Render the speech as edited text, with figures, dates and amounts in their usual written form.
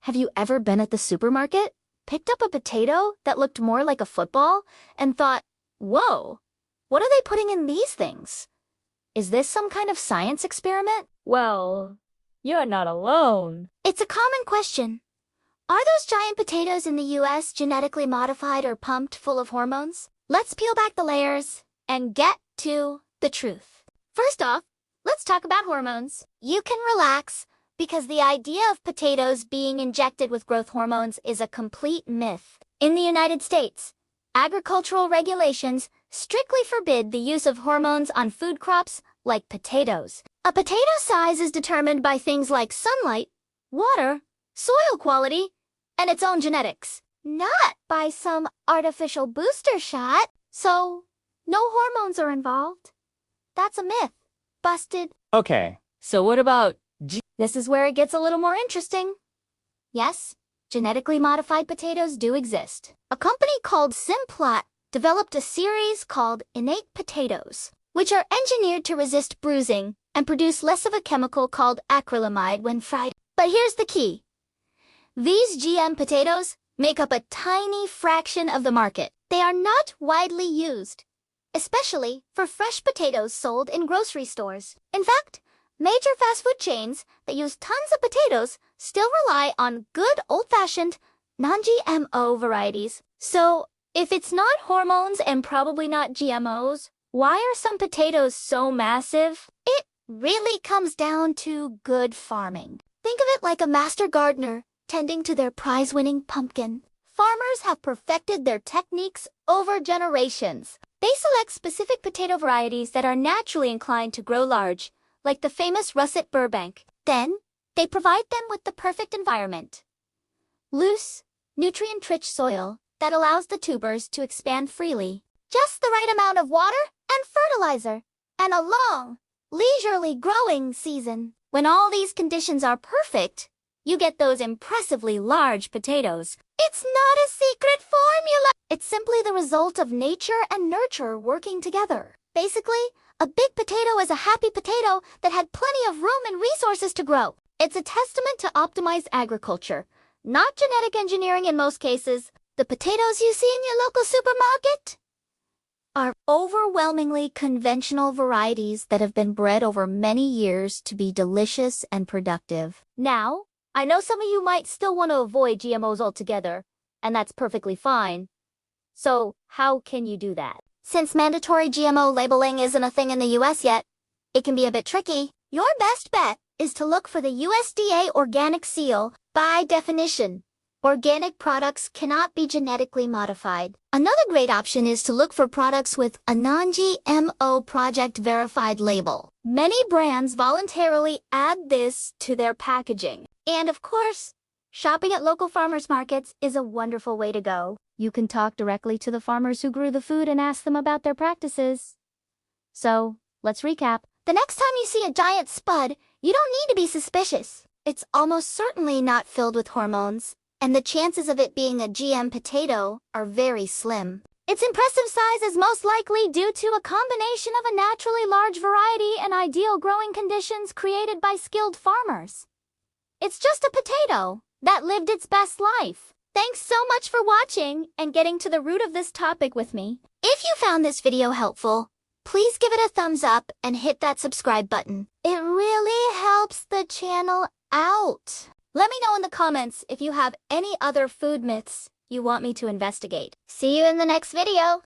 Have you ever been at the supermarket, picked up a potato that looked more like a football, and thought, whoa, what are they putting in these things? Is this some kind of science experiment? Well, you're not alone. It's a common question. Are those giant potatoes in the US genetically modified or pumped full of hormones? Let's peel back the layers and get to the truth. First off, let's talk about hormones. You can relax because the idea of potatoes being injected with growth hormones is a complete myth. In the United States, agricultural regulations strictly forbid the use of hormones on food crops like potatoes. A potato size is determined by things like sunlight, water, soil quality, and its own genetics, not by some artificial booster shot. So, no hormones are involved. That's a myth. Busted. Okay, so what about This is where it gets a little more interesting. Yes, genetically modified potatoes do exist. A company called Simplot developed a series called innate potatoes, which are engineered to resist bruising and produce less of a chemical called acrylamide when fried. But here's the key. These GM potatoes make up a tiny fraction of the market. They are not widely used, especially for fresh potatoes sold in grocery stores. In fact, major fast food chains that use tons of potatoes still rely on good old-fashioned, non-GMO varieties. So, if it's not hormones and probably not GMOs, why are some potatoes so massive? It really comes down to good farming. Think of it like a master gardener tending to their prize-winning pumpkin. Farmers have perfected their techniques over generations. They select specific potato varieties that are naturally inclined to grow large, like the famous russet Burbank. Then, they provide them with the perfect environment. Loose, nutrient-rich soil that allows the tubers to expand freely. Just the right amount of water and fertilizer, and a long, leisurely growing season. When all these conditions are perfect, you get those impressively large potatoes. It's not a secret formula. It's simply the result of nature and nurture working together. Basically, a big potato is a happy potato that had plenty of room and resources to grow. It's a testament to optimized agriculture, not genetic engineering in most cases. The potatoes you see in your local supermarket are overwhelmingly conventional varieties that have been bred over many years to be delicious and productive. Now, I know some of you might still want to avoid GMOs altogether, and that's perfectly fine. So, how can you do that? Since mandatory GMO labeling isn't a thing in the US yet, it can be a bit tricky. Your best bet is to look for the USDA organic seal. By definition, organic products cannot be genetically modified. Another great option is to look for products with a non-GMO project verified label. Many brands voluntarily add this to their packaging. And of course, shopping at local farmers markets is a wonderful way to go. You can talk directly to the farmers who grew the food and ask them about their practices. So, let's recap. The next time you see a giant spud, you don't need to be suspicious. It's almost certainly not filled with hormones, and the chances of it being a GM potato are very slim. Its impressive size is most likely due to a combination of a naturally large variety and ideal growing conditions created by skilled farmers. It's just a potato that lived its best life. Thanks so much for watching and getting to the root of this topic with me. If you found this video helpful, please give it a thumbs up and hit that subscribe button. It really helps the channel out. Let me know in the comments if you have any other food myths you want me to investigate. See you in the next video.